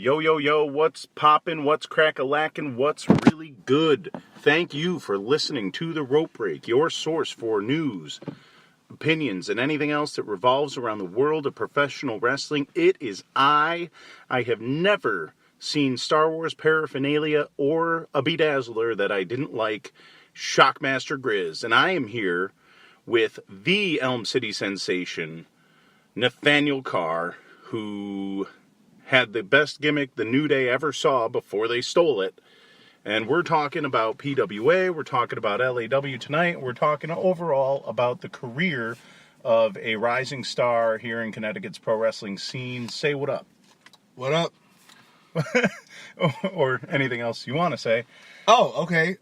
Yo, yo, yo, what's poppin', what's crack-a-lackin', what's really good? Thank you for listening to The Rope Break, your source for news, opinions, and anything else that revolves around the world of professional wrestling. It is I have never seen Star Wars paraphernalia or a bedazzler that I didn't like, Shockmaster Grizz, and I am here with the Elm City sensation, Nathaniel Carr, who had the best gimmick the New Day ever saw before they stole it. And we're talking about PWA, we're talking about LAW tonight, we're talking overall about the career of a rising star here in Connecticut's pro wrestling scene. Say what up. What up? Or anything else you want to say. Oh, okay.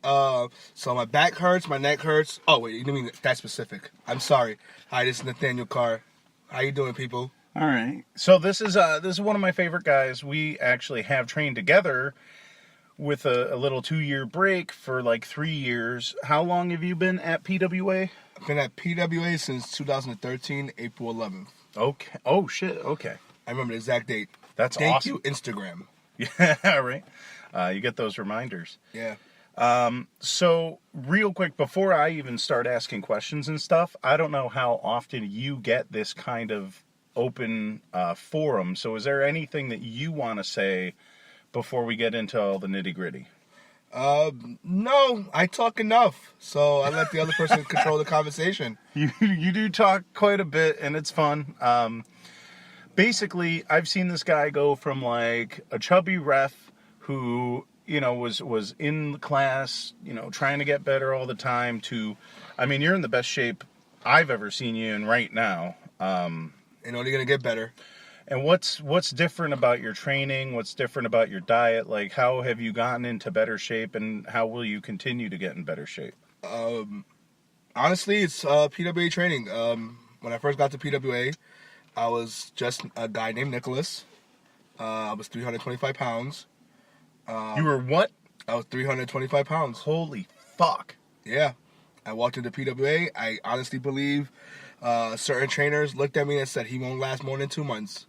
So my back hurts, my neck hurts. Oh, wait, you didn't mean that specific. I'm sorry. Hi, this is Nathaniel Carr. How you doing, people? All right. So this is one of my favorite guys. We actually have trained together with a little 2-year break for like 3 years. How long have you been at PWA? I've been at PWA since 2013, April 11th. Okay. Oh, shit. Okay. I remember the exact date. That's Thank awesome. you, Instagram. Yeah, right. You get those reminders. Yeah. So, real quick, before I even start asking questions and stuff, I don't know how often you get this kind of open forum. So, is there anything that you want to say before we get into all the nitty-gritty? No, I talk enough. So I let the other person control the conversation. You do talk quite a bit, and it's fun. Basically, I've seen this guy go from like a chubby ref who, you know, was in the class, you know, trying to get better all the time to, I mean, you're in the best shape I've ever seen you in right now. And only gonna get better. And what's different about your training? What's different about your diet? Like, how have you gotten into better shape, and how will you continue to get in better shape? Honestly, it's PWA training. When I first got to PWA, I was just a guy named Nicholas. I was 325 pounds. You were what? I was 325 pounds. Holy fuck. Yeah. I walked into PWA. I honestly believe certain trainers looked at me and said he won't last more than 2 months.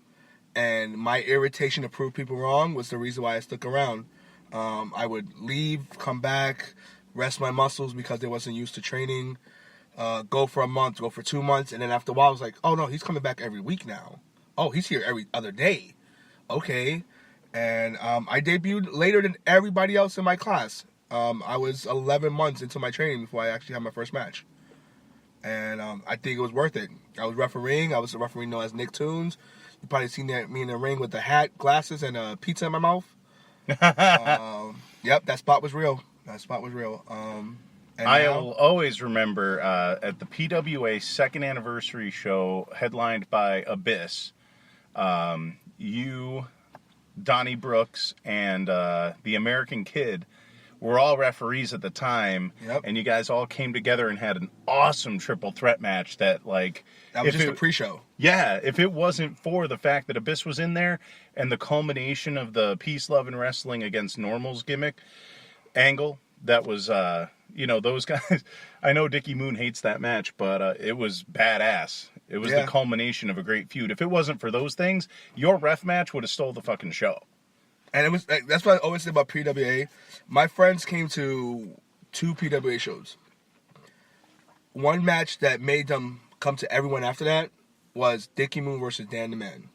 And my irritation to prove people wrong was the reason why I stuck around. I would leave, come back, rest my muscles because they wasn't used to training. Go for a month, go for 2 months, and then after a while I was like, oh no, he's coming back every week now. Oh, he's here every other day. Okay. And I debuted later than everybody else in my class. I was 11 months into my training before I actually had my first match. And I think it was worth it. I was refereeing. I was a referee known as Nick Toons. You probably seen me in the ring with the hat, glasses, and a pizza in my mouth. Yep, that spot was real. I'll always remember at the PWA second anniversary show, headlined by Abyss, you, Donnie Brooks, and the American Kid were all referees at the time. Yep. And you guys all came together and had an awesome triple threat match that, like... That was just a pre-show. Yeah, if it wasn't for the fact that Abyss was in there and the culmination of the Peace, Love, and Wrestling Against Normal's gimmick angle, that was, those guys... I know Dickie Moon hates that match, but it was badass. It was the culmination of a great feud. If it wasn't for those things, your ref match would have stole the fucking show. And it was that's what I always say about PWA. My friends came to 2 PWA shows. One match that made them come to everyone after that was Dickie Moon versus Dan the Man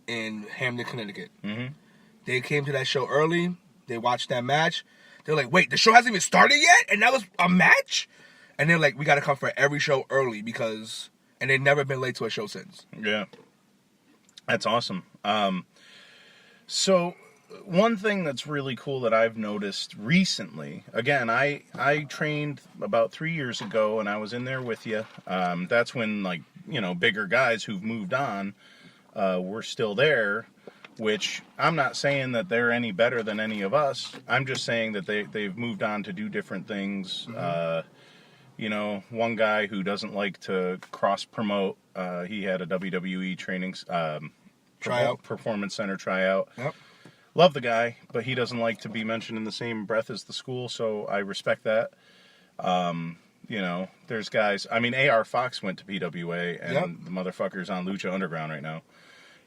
in Hamden, Connecticut. Mm-hmm. They came to that show early. They watched that match. They're like, wait, the show hasn't even started yet? And that was a match? And they're like, we got to come for every show early because... And they've never been late to a show since. Yeah. That's awesome. So, one thing that's really cool that I've noticed recently, again, I trained about 3 years ago, and I was in there with you. That's when, like, bigger guys who've moved on were still there, which I'm not saying that they're any better than any of us. I'm just saying that they've moved on to do different things. Mm-hmm. One guy who doesn't like to cross-promote, he had a WWE training... Tryout. Performance Center tryout. Yep. Love the guy, but he doesn't like to be mentioned in the same breath as the school, so I respect that. There's guys... I mean, AR Fox went to PWA, and the motherfucker's on Lucha Underground right now.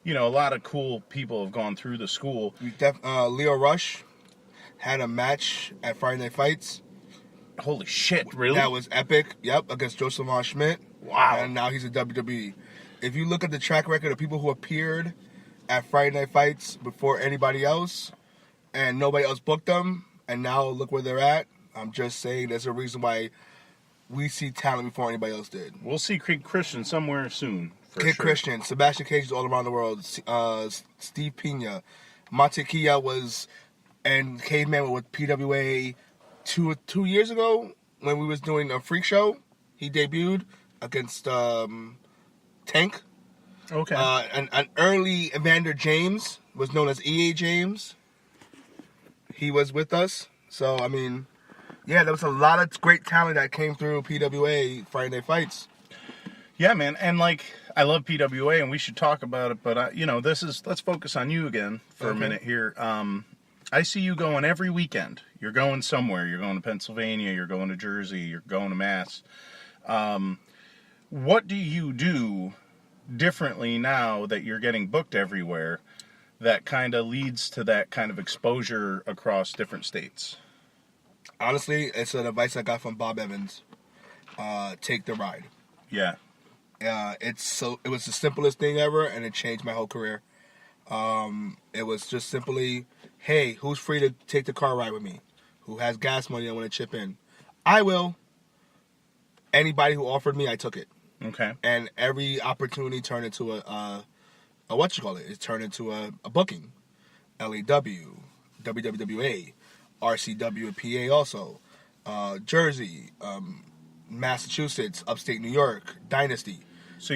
a lot of cool people have gone through the school. Leo Rush had a match at Friday Night Fights. Holy shit, really? That was epic. Yep, against Joseph Von Schmidt. Wow. And now he's in WWE. If you look at the track record of people who appeared at Friday Night Fights before anybody else, and nobody else booked them, and now look where they're at, I'm just saying there's a reason why we see talent before anybody else did. We'll see Kid Christian somewhere soon. Kid Christian, Sebastian Cage is all around the world. Steve Pena, Montequilla was, and Caveman were with PWA 2 years ago when we was doing a freak show. He debuted against Tank. Okay. An early Evander James was known as EA James. He was with us. So, I mean, yeah, there was a lot of great talent that came through PWA Friday Night Fights. Yeah, man. And, I love PWA, and we should talk about it. But, let's focus on you again for a minute here. I see you going every weekend. You're going somewhere. You're going to Pennsylvania. You're going to Jersey. You're going to Mass. What do you do differently now that you're getting booked everywhere that kind of leads to that kind of exposure across different states? Honestly, it's an advice I got from Bob Evans. Take the ride. Yeah. It was the simplest thing ever, and it changed my whole career. It was just simply, hey, who's free to take the car ride with me? Who has gas money I want to chip in? I will. Anybody who offered me, I took it. Okay. And every opportunity turned into a whatchamacallit? It turned into a booking. LAW, WWWA, RCW and PA also, Jersey, Massachusetts, upstate New York, Dynasty. So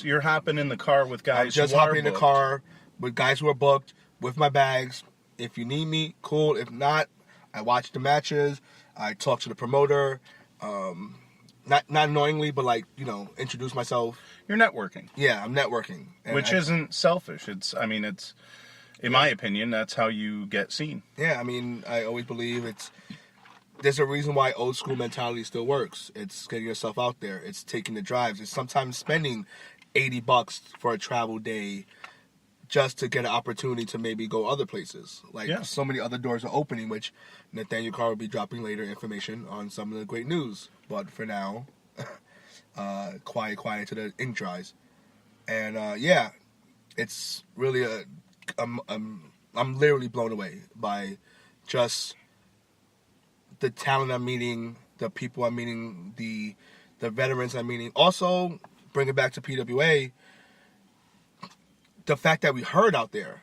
you're hopping in the car with guys I'm just who are hopping in the booked. car with guys who are booked with my bags. If you need me, cool. If not, I watch the matches. I talk to the promoter. Not knowingly, but introduce myself. You're networking. Yeah, I'm networking. Which isn't selfish. It's in my opinion, that's how you get seen. Yeah, I always believe there's a reason why old school mentality still works. It's getting yourself out there. It's taking the drives. It's sometimes spending $80 for a travel day just to get an opportunity to maybe go other places. So many other doors are opening, which Nathaniel Carr will be dropping later information on some of the great news. But for now, quiet to the ink dries. And it's really I'm literally blown away by just the talent I'm meeting, the people I'm meeting, the veterans I'm meeting. Also, bring it back to PWA, the fact that we heard out there.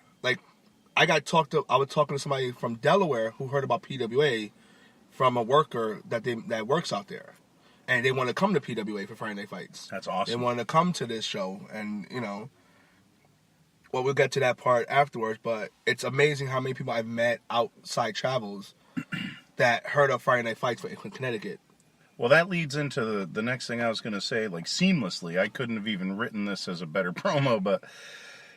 I was talking to somebody from Delaware who heard about PWA from a worker that works out there. And they want to come to PWA for Friday Night Fights. That's awesome. They want to come to this show. And, we'll get to that part afterwards. But it's amazing how many people I've met outside travels that heard of Friday Night Fights in Connecticut. Well, that leads into the next thing I was going to say, seamlessly. I couldn't have even written this as a better promo, but,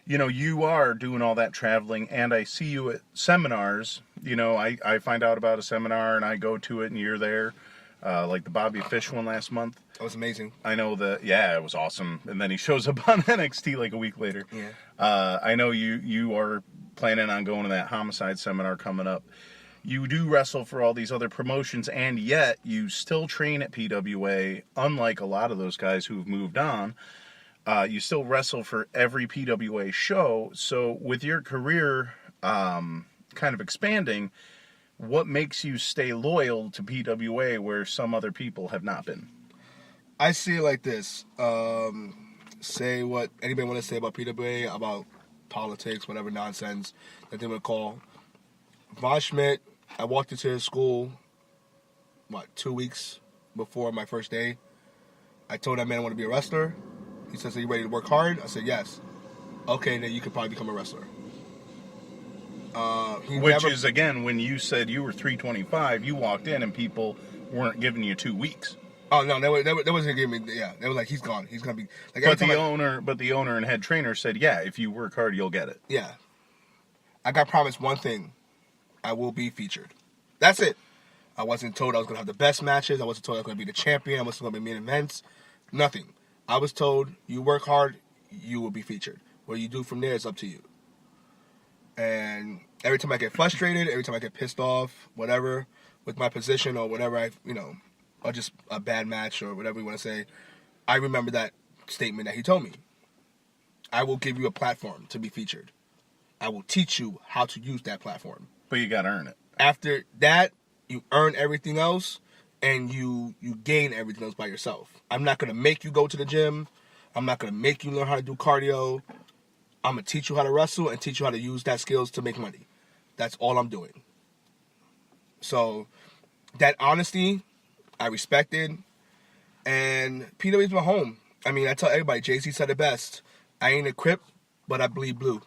you are doing all that traveling, and I see you at seminars. I find out about a seminar, and I go to it, and you're there, like the Bobby Fish one last month. That was amazing. I know that, yeah, it was awesome. And then he shows up on NXT a week later. Yeah. I know you are planning on going to that Homicide seminar coming up. You do wrestle for all these other promotions, and yet you still train at PWA, unlike a lot of those guys who've moved on. You still wrestle for every PWA show. So with your career kind of expanding, what makes you stay loyal to PWA where some other people have not been? I see it like this. Say what anybody want to say about PWA, about politics, whatever nonsense that they would call. Von Schmidt, I walked into his school, 2 weeks before my first day. I told that man I want to be a wrestler. He says, are you ready to work hard? I said, yes. Okay, then you could probably become a wrestler. Which is, again, when you said you were 325, you walked in and people weren't giving you 2 weeks. Oh, no, they wasn't giving me, yeah. They were like, he's gone. He's going to be... But the owner and head trainer said, yeah, if you work hard, you'll get it. Yeah. I got promised one thing. I will be featured. That's it. I wasn't told I was going to have the best matches. I wasn't told I was going to be the champion. I wasn't going to be main events. Nothing. I was told, you work hard, you will be featured. What you do from there is up to you. And every time I get frustrated, every time I get pissed off, whatever, with my position or whatever or just a bad match or whatever you want to say, I remember that statement that he told me. I will give you a platform to be featured. I will teach you how to use that platform. But you got to earn it. After that, you earn everything else, and you gain everything else by yourself. I'm not going to make you go to the gym. I'm not going to make you learn how to do cardio. I'm going to teach you how to wrestle and teach you how to use that skills to make money. That's all I'm doing. So, that honesty, I respected. And PW is my home. I mean, I tell everybody, Jay-Z said it best. I ain't a Crip, but I bleed blue.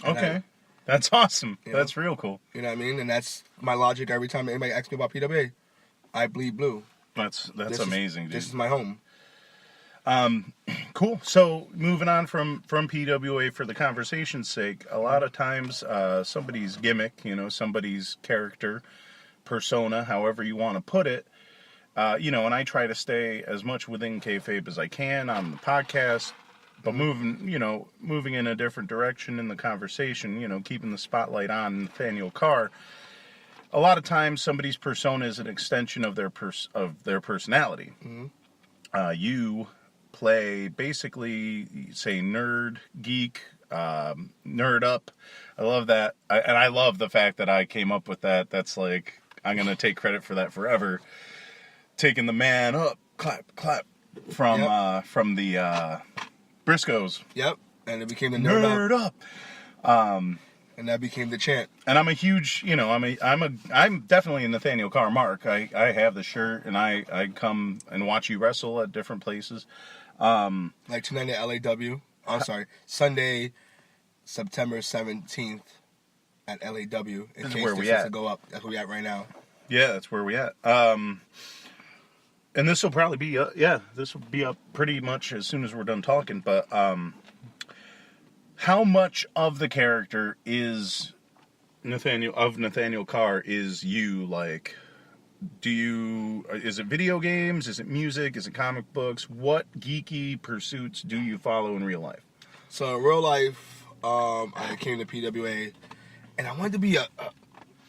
Okay. That's awesome. You know? That's real cool. You know what I mean? And that's my logic every time anybody asks me about PWA. I bleed blue. That's amazing, dude. This is my home. Cool. So moving on from PWA for the conversation's sake, a lot of times somebody's gimmick, somebody's character, persona, however you want to put it, and I try to stay as much within kayfabe as I can on the podcast, but moving in a different direction in the conversation, keeping the spotlight on Nathaniel Carr. A lot of times somebody's persona is an extension of their personality. Mm-hmm. You play basically, say, nerd, geek, nerd up. I love that. And I love the fact that I came up with that. That's like, I'm going to take credit for that forever. Taking the man up, clap, clap, from the Briscoes. Yep. And it became the nerd up. And that became the chant. And I'm a huge, I'm definitely a Nathaniel Carr mark. I have the shirt, and I come and watch you wrestle at different places. Like tonight at LAW. I'm sorry, Sunday, September 17th at LAW. In case where this we is at. to go up. That's where we at right now. Yeah, that's where we at. And this will probably be, this will be up pretty much as soon as we're done talking. But how much of the character is Nathaniel Carr is you? Like, is it video games? Is it music? Is it comic books? What geeky pursuits do you follow in real life? So in real life, I came to PWA, and I wanted to be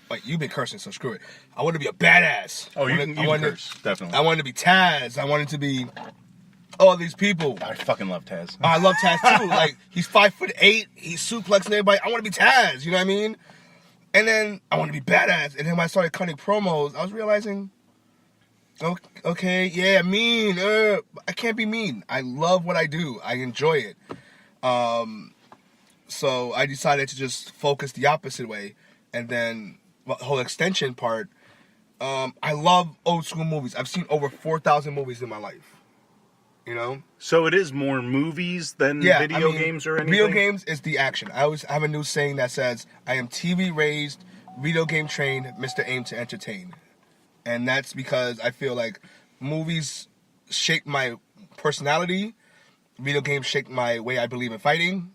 like, you've been cursing, so screw it. I wanted to be a badass. Oh, you can curse, definitely. I wanted to be Taz. I wanted to be all these people. I fucking love Taz. I love Taz too. Like, he's 5'8", he's suplexing everybody. I want to be Taz, you know what I mean? And then I want to be badass. And then when I started cutting promos, I was realizing, okay, yeah, mean. I can't be mean. I love what I do. I enjoy it. So I decided to just focus the opposite way. And then the whole extension part, I love old school movies. I've seen over 4,000 movies in my life. So it is more movies than video games or anything? Video games is the action. I always have a new saying that says, I am TV raised, video game trained, Mr. Aim to entertain. And that's because I feel like movies shape my personality, video games shape my way I believe in fighting,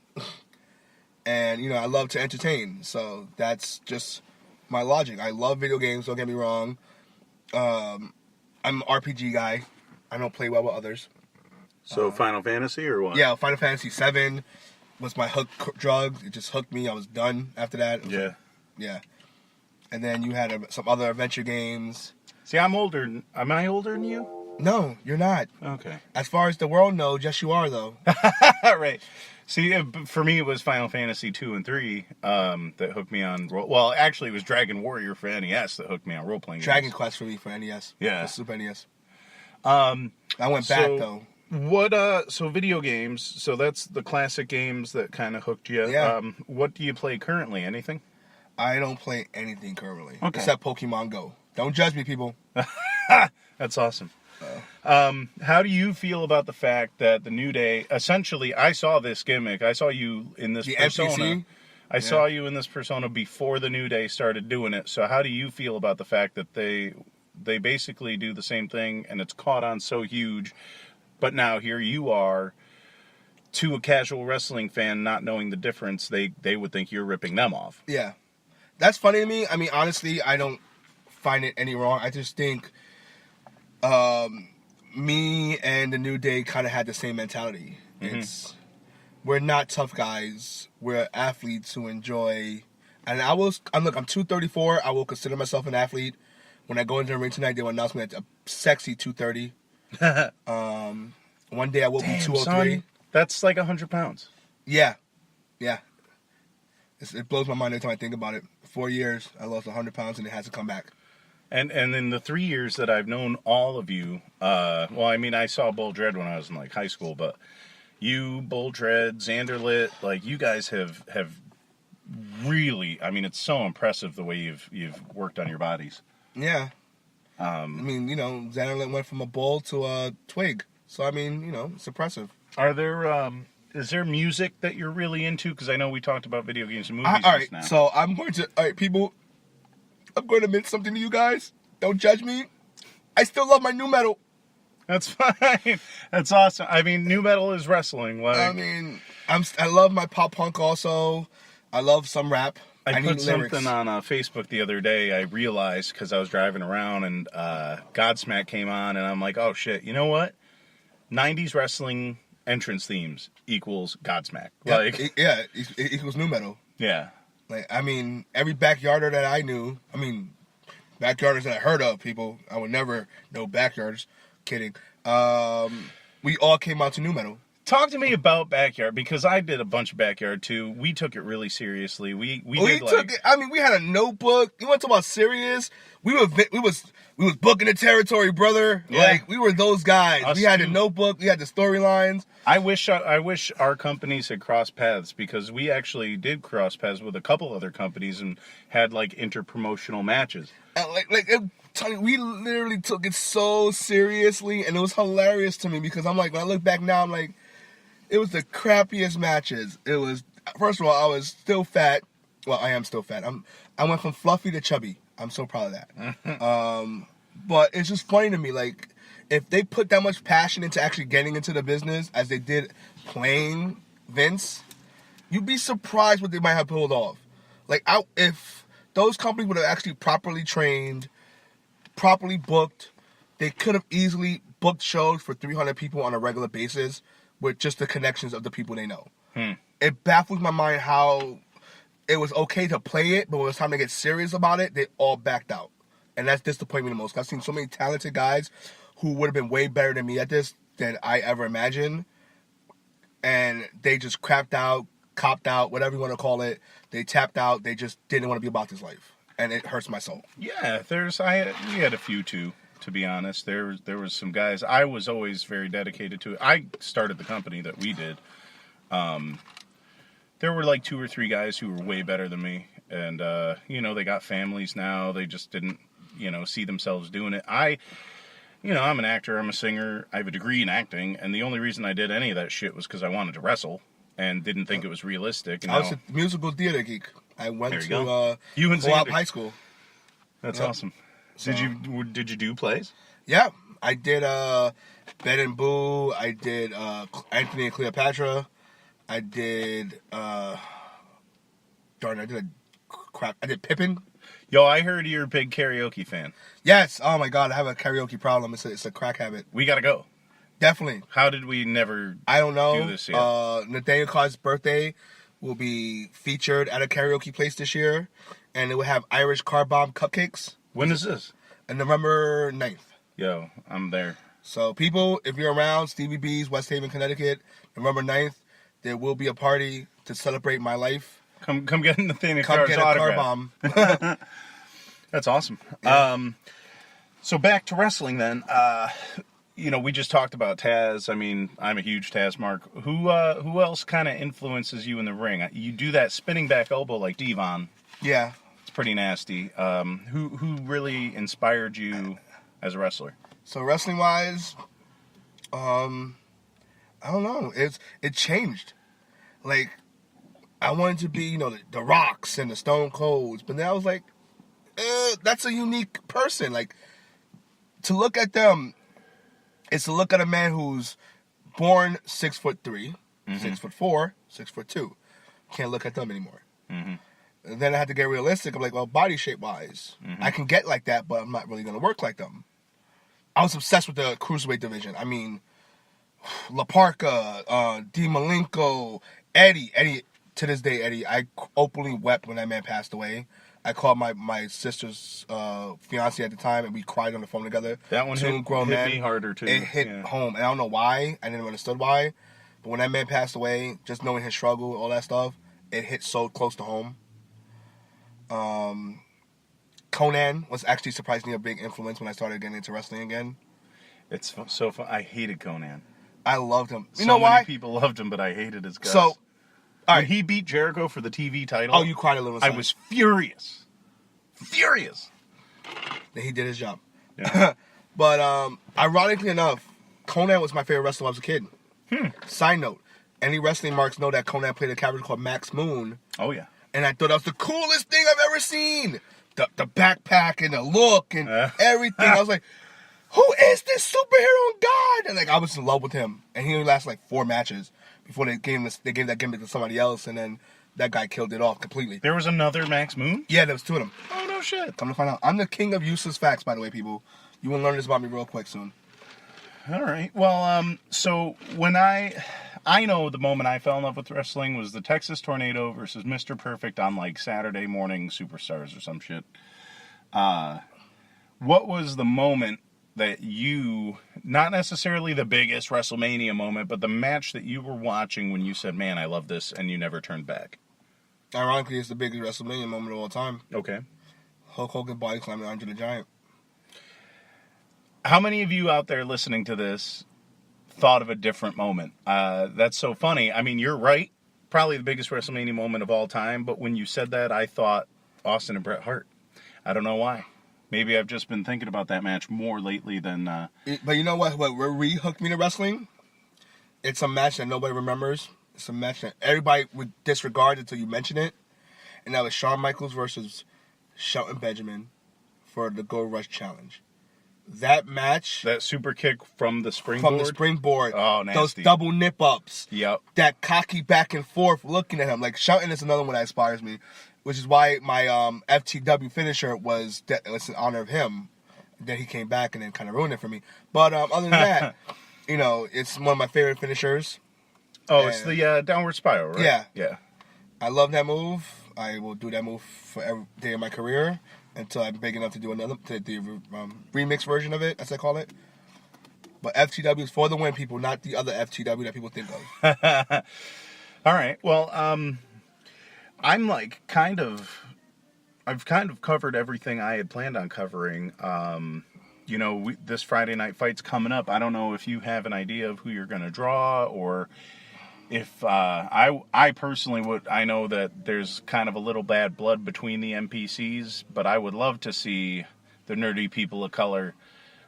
and, I love to entertain. So that's just my logic. I love video games, don't get me wrong. I'm an RPG guy. I don't play well with others. So Final Fantasy or what? Yeah, Final Fantasy VII was my hook drug. It just hooked me. I was done after that. Yeah. And then you had some other adventure games. See, I'm older. Am I older than you? No, you're not. Okay. As far as the world knows, yes, you are, though. Right. See, for me, it was Final Fantasy 2 and 3 that hooked me on... Well, actually, it was Dragon Warrior for NES that hooked me on role-playing Dragon games. Quest for me for NES. Yeah. For Super NES. I went back, though. So video games, so that's the classic games that kind of hooked you. Yeah. What do you play currently? Anything? I don't play anything currently. Okay. Except Pokemon Go. Don't judge me, people. That's awesome. How do you feel about the fact that the New Day, essentially, I saw this gimmick. I saw you in this persona. NPC? I saw you in this persona before the New Day started doing it. So how do you feel about the fact that they basically do the same thing and it's caught on so huge, but now here you are, to a casual wrestling fan not knowing the difference, they would think you're ripping them off. Yeah. That's funny to me. I mean, honestly, I don't find it any wrong. I just think me and the New Day kind of had the same mentality. Mm-hmm. It's we're not tough guys. We're athletes who enjoy. And I'm 234. I will consider myself an athlete. When I go into the ring tonight, they will announce me at a sexy 230. One day I will be 203. Son, that's like 100 pounds. Yeah. It blows my mind every time I think about it. 4 years, I lost 100 pounds, and it has to come back. And in the 3 years that I've known all of you, well, I mean, I saw Bull Dread when I was in like high school, but you, Bull Dread, Xanderlit, like you guys have really, I mean, it's so impressive the way you've worked on your bodies. Yeah. I mean, Xanderlit went from a bull to a twig. So, I mean, it's impressive. Are there, is there music that you're really into? Because I know we talked about video games and movies All right, just now. so all right, people, I'm going to admit something to you guys. Don't judge me. I still love my new metal. That's fine. That's awesome. I mean, new metal is wrestling. Like, I mean, I love my pop punk also. I love some rap. I need put lyrics. something on Facebook the other day. I realized because I was driving around and Godsmack came on, and I'm like, oh shit, you know what? 90s wrestling entrance themes equals Godsmack. Yeah, Like, it equals new metal. yeah. Like, I mean, every backyarder that I knew, backyarders that I heard of, people, I would never know backyarders. Kidding. We all came out to new metal. Talk to me about Backyard, because I did a bunch of Backyard too. We took it really seriously. We took it. I mean, we had a notebook. You want to talk about serious? We was booking the territory, brother. Yeah. Like, we were those guys. Us we had too. a notebook. We had the storylines. I wish our companies had crossed paths, because we actually did cross paths with a couple other companies and had like inter-promotional matches. And Tony, we literally took it so seriously, and it was hilarious to me because I'm like, when I look back now, I'm like, it was the crappiest matches. It was, first of all, I was still fat. Well, I am still fat. I went from fluffy to chubby. I'm so proud of that. But it's just funny to me, like, if they put that much passion into actually getting into the business as they did playing Vince, you'd be surprised what they might have pulled off. Like, if those companies would have actually properly trained, properly booked, they could have easily booked shows for 300 people on a regular basis with just the connections of the people they know. It baffles my mind how it was okay to play it, but when it was time to get serious about it, they all backed out. And that's disappointing me the most. I've seen so many talented guys who would have been way better than me at this than I ever imagined. And they just crapped out, copped out, whatever you want to call it. They tapped out. They just didn't want to be about this life. And it hurts my soul. Yeah, we had a few too, to be honest. There was some guys. I was always very dedicated to it. I started the company that we did. There were like 2 or 3 guys who were way better than me. And, they got families now. They just didn't, see themselves doing it. I'm an actor. I'm a singer. I have a degree in acting. And the only reason I did any of that shit was because I wanted to wrestle and didn't think it was realistic. And I was a musical theater geek. I went to you and Co-op Xander. High School. That's awesome. So, did you do plays? Yeah, I did Ben and Boo. I did Anthony and Cleopatra. I did I did Pippin. Yo, I heard you're a big karaoke fan. Yes. Oh my God, I have a karaoke problem. It's a crack habit. We gotta go. Definitely. How did we never? I don't know. Do this yet? Nathaniel Carr's birthday will be featured at a karaoke place this year, and it will have Irish car bomb cupcakes. When is this? On November 9th. Yo, I'm there. So people, if you're around, Stevie B's, West Haven, Connecticut, November 9th, there will be a party to celebrate my life. Come get Nathaniel Come Carr's get a autograph. car bomb. That's awesome. Yeah. So back to wrestling then. We just talked about Taz. I mean, I'm a huge Taz mark. Who else kind of influences you in the ring? You do that spinning back elbow like Devon. Yeah. It's pretty nasty. Who really inspired you as a wrestler? So wrestling wise, I don't know. It changed. Like, I wanted to be, the Rocks and the Stone Colds, but then I was like, that's a unique person. Like, to look at them, it's to look at a man who's born 6'3", 6'4", 6'2". Can't look at them anymore. And then I had to get realistic. I'm like, well, body shape wise, I can get like that, but I'm not really going to work like them. I was obsessed with the cruiserweight division. I mean, La Parka, Dean Malenko, Eddie. Eddie, to this day, Eddie, I openly wept when that man passed away. I called my sister's fiance at the time, and we cried on the phone together. That one hit me harder, too. It hit home, and I don't know why. I never understood why. But when that man passed away, just knowing his struggle, all that stuff, it hit so close to home. Conan was actually surprisingly a big influence when I started getting into wrestling again. It's so fun. I hated Conan. I loved him. You so know why? Many people loved him, but I hated his guts. So, all right. When he beat Jericho for the TV title, Oh, you cried a little. I was furious. Furious. That he did his job. Yeah. But ironically enough, Conan was my favorite wrestler when I was a kid. Side note, any wrestling marks know that Conan played a character called Max Moon. Oh, yeah. And I thought that was the coolest thing I've ever seen. The backpack and the look and everything. I was like, who is this superhero god? And like I was in love with him. And he only lasted like 4 matches before they gave that gimmick to somebody else, and then that guy killed it off completely. There was another Max Moon? Yeah, there was 2 of them. Oh, no shit. Come to find out. I'm the king of useless facts, by the way, people. You will learn this about me real quick soon. All right. Well, so when I know the moment I fell in love with wrestling was the Texas Tornado versus Mr. Perfect on like Saturday Morning Superstars or some shit. What was the moment that you, not necessarily the biggest WrestleMania moment, but the match that you were watching when you said, man, I love this, and you never turned back? Ironically, it's the biggest WrestleMania moment of all time. Okay. Hulk Hogan body slamming Andre the Giant. How many of you out there listening to this thought of a different moment? That's so funny. I mean, you're right. Probably the biggest WrestleMania moment of all time. But when you said that, I thought Austin and Bret Hart. I don't know why. Maybe I've just been thinking about that match more lately than... But you know what re-hooked me to wrestling? It's a match that nobody remembers. It's a match that everybody would disregard until you mention it. And that was Shawn Michaels versus Shelton Benjamin for the Gold Rush Challenge. That match... That super kick from the springboard? From the springboard. Oh, nasty. Those double nip-ups. Yep. That cocky back and forth looking at him. Like, Shelton is another one that inspires me, which is why my FTW finisher was in honor of him. Then he came back and then kind of ruined it for me. But other than that, you know, it's one of my favorite finishers. Oh, it's the downward spiral, right? Yeah. Yeah. I love that move. I will do that move for every day of my career until I'm big enough to do another, the remix version of it, as I call it. But FTW is for the win, people, not the other FTW that people think of. All right. Well, I'm like I've kind of covered everything I had planned on covering. You know, this Friday night fight's coming up. I don't know if you have an idea of who you're going to draw, or if I personally would. I know that there's kind of a little bad blood between the NPCs, but I would love to see the nerdy people of color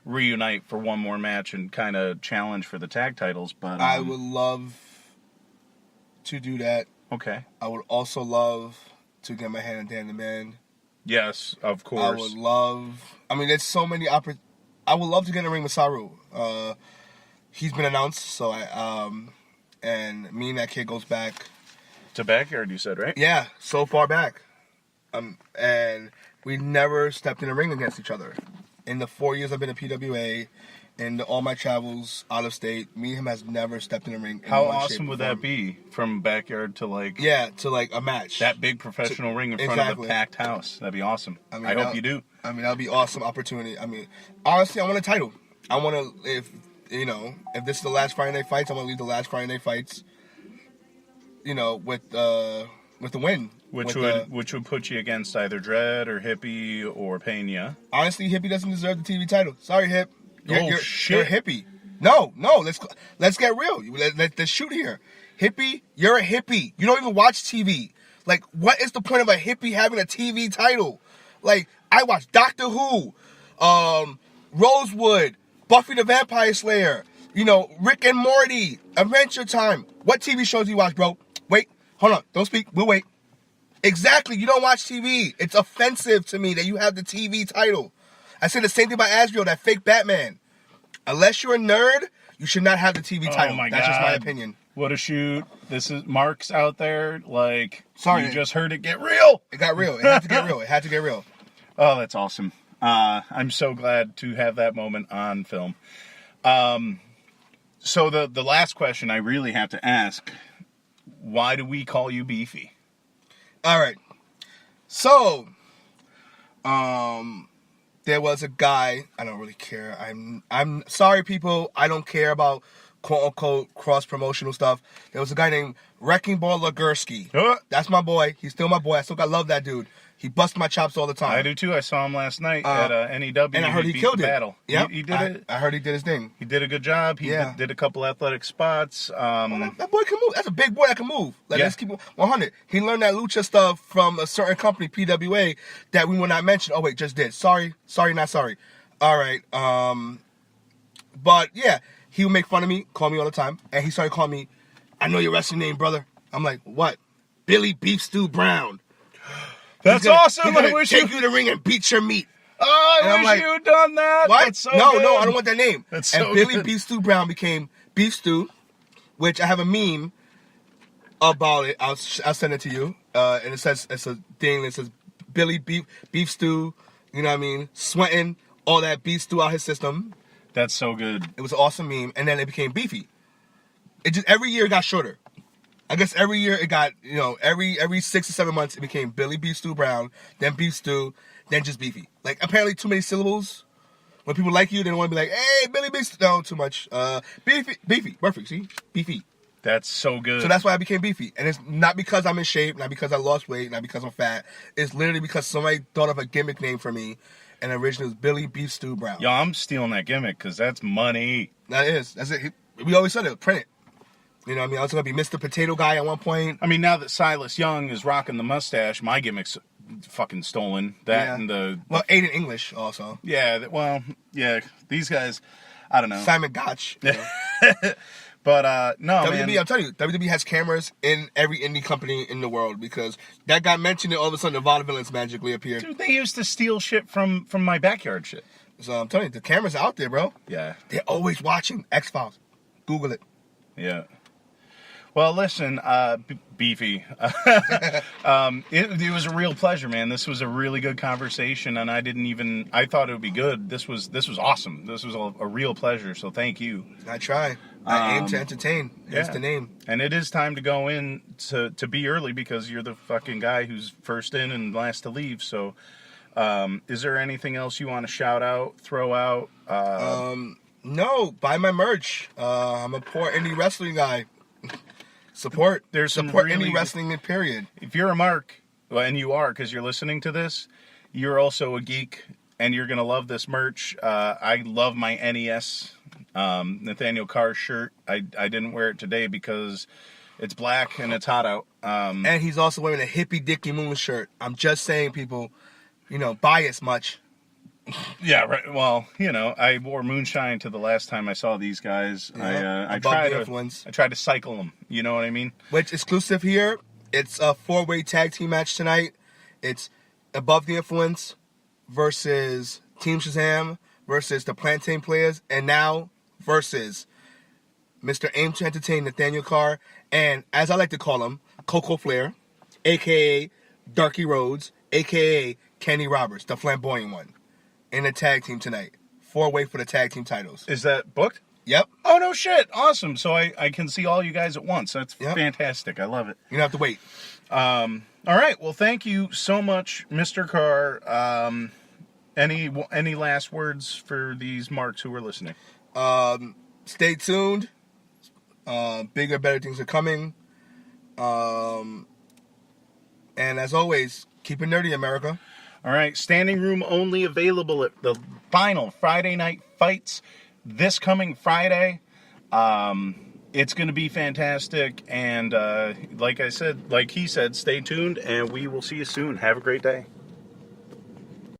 reunite for one more match and kind of challenge for the tag titles. But I would love to do that. Okay. I would also love to get my hand on Dan the Man. Yes, of course. I would love... I mean, there's so many... I would love to get in a ring with Saru. He's been announced, so and me and that kid goes back... To backyard, you said, right? Yeah, so far back. And we never stepped in a ring against each other. In the 4 years I've been at PWA, in all my travels out of state, me and him has never stepped in a ring. How awesome would that be? From backyard to like... Yeah, to like a match. That big professional ring in front of the packed house. That'd be awesome. I mean, I hope you do. I mean, that'd be awesome opportunity. I mean, honestly, I want a title. I want to, if this is the last Friday Night Fights, I want to leave the last Friday Night Fights, with the win. Which would put you against either Dredd or Hippie or Pena. Honestly, Hippie doesn't deserve the TV title. Sorry, Hip. Shit. You're a hippie. No, let's get real. Let's shoot here. Hippie, you're a hippie. You don't even watch TV. Like, what is the point of a hippie having a TV title? Like, I watch Doctor Who, Rosewood, Buffy the Vampire Slayer, Rick and Morty, Adventure Time. What TV shows do you watch, bro? Wait, hold on. Don't speak. We'll wait. Exactly. You don't watch TV. It's offensive to me that you have the TV title. I said the same thing about Asriel, that fake Batman. Unless you're a nerd, you should not have the TV title. My That's God. just my opinion. What a shoot. This is Mark's out there. Like, sorry, you just heard it get real. It got real. It had to get real. It had to get real. Oh, that's awesome. I'm so glad to have that moment on film. So the last question I really have to ask: why do we call you Beefy? All right. So, there was a guy. I don't really care. I'm sorry, people. I don't care about quote unquote cross promotional stuff. There was a guy named Wrecking Ball Legursky. That's my boy. He's still my boy. I still love that dude. He busts my chops all the time. I do too. I saw him last night at NEW. And I heard he beat killed the it. battle. Yep. He did it. I heard he did his thing. He did a good job. He did a couple athletic spots. That boy can move. That's a big boy that can move. Like, Yeah. let's keep it 100. He learned that lucha stuff from a certain company, PWA, that we will not mention. Oh, wait, just did. Sorry, not sorry. All right. But, yeah, he would make fun of me, call me all the time. And he started calling me, I know your wrestling name, brother. I'm like, what? Billy Beef Stew Brown. That's awesome. He's I gonna wish take you. you to the ring and beat your meat. Oh, And I I'm wish like, you had done that. What? That's so no, good. I don't want that name. That's and so Billy good. Beef Stew Brown became Beef Stew, which I have a meme about it. I'll send it to you. And it says, it's a thing that says Billy Beef Stew, you know what I mean, sweating all that beef stew out his system. That's so good. It was an awesome meme, and then it became Beefy. It just every year it got shorter. I guess every year it got, every 6 or 7 months it became Billy Beef Stew Brown, then Beef Stew, then just Beefy. Like, apparently too many syllables. When people like you, they don't want to be like, hey, Billy Beef Stew. No, too much. Beefy. Perfect, see? Beefy. That's so good. So that's why I became Beefy. And it's not because I'm in shape, not because I lost weight, not because I'm fat. It's literally because somebody thought of a gimmick name for me, and originally it was Billy Beef Stew Brown. Yo, I'm stealing that gimmick because that's money. That is. That's it. We always said it. Print it. You know what I mean? I was going to be Mr. Potato Guy at one point. I mean, now that Silas Young is rocking the mustache, my gimmick's fucking stolen. That and the... Well, Aiden English also. Yeah, these guys, I don't know. Simon Gotch. You know. But, no, WWE, man. I'm telling you, WWE has cameras in every indie company in the world because that guy mentioned it, all of a sudden the Vaudevillains magically appeared. Dude, they used to steal shit from my backyard shit. So I'm telling you, the cameras are out there, bro. Yeah. They're always watching X-Files. Google it. Yeah. Well, listen, Beefy, it was a real pleasure, man. This was a really good conversation, and I thought it would be good. This was awesome. This was a real pleasure, so thank you. I try. I aim to entertain. That's the name. And it is time to go in to be early because you're the fucking guy who's first in and last to leave, so is there anything else you want to shout out, throw out? No, buy my merch. I'm a poor indie wrestling guy. Support indie wrestling, period. If you're a mark, and you are because you're listening to this, you're also a geek, and you're going to love this merch. I love my NES Nathaniel Carr shirt. I didn't wear it today because it's black and it's hot out. And he's also wearing a Hippie Dickie Moon shirt. I'm just saying, people, buy as much. Yeah, right. Well, I wore moonshine to the last time I saw these guys. Yeah, I tried to cycle them. You know what I mean? Which exclusive here? It's a 4-way tag team match tonight. It's Above the Influence versus Team Shazam versus the Plantain Players, and now versus Mr. Aim to Entertain Nathaniel Carr and, as I like to call him, Coco Flair, a.k.a. Darky Rhodes, a.k.a. Kenny Roberts, the flamboyant one, in the tag team tonight. 4-way for the tag team titles. Is that booked? Yep. Oh, no shit. Awesome. So I can see all you guys at once. That's fantastic. I love it. You don't have to wait. All right. Well, thank you so much, Mr. Carr. Any last words for these marks who are listening? Stay tuned. Bigger, better things are coming. And as always, keep it nerdy, America. All right. Standing room only available at the final Friday night fights this coming Friday. It's going to be fantastic. And like he said, stay tuned, and we will see you soon. Have a great day.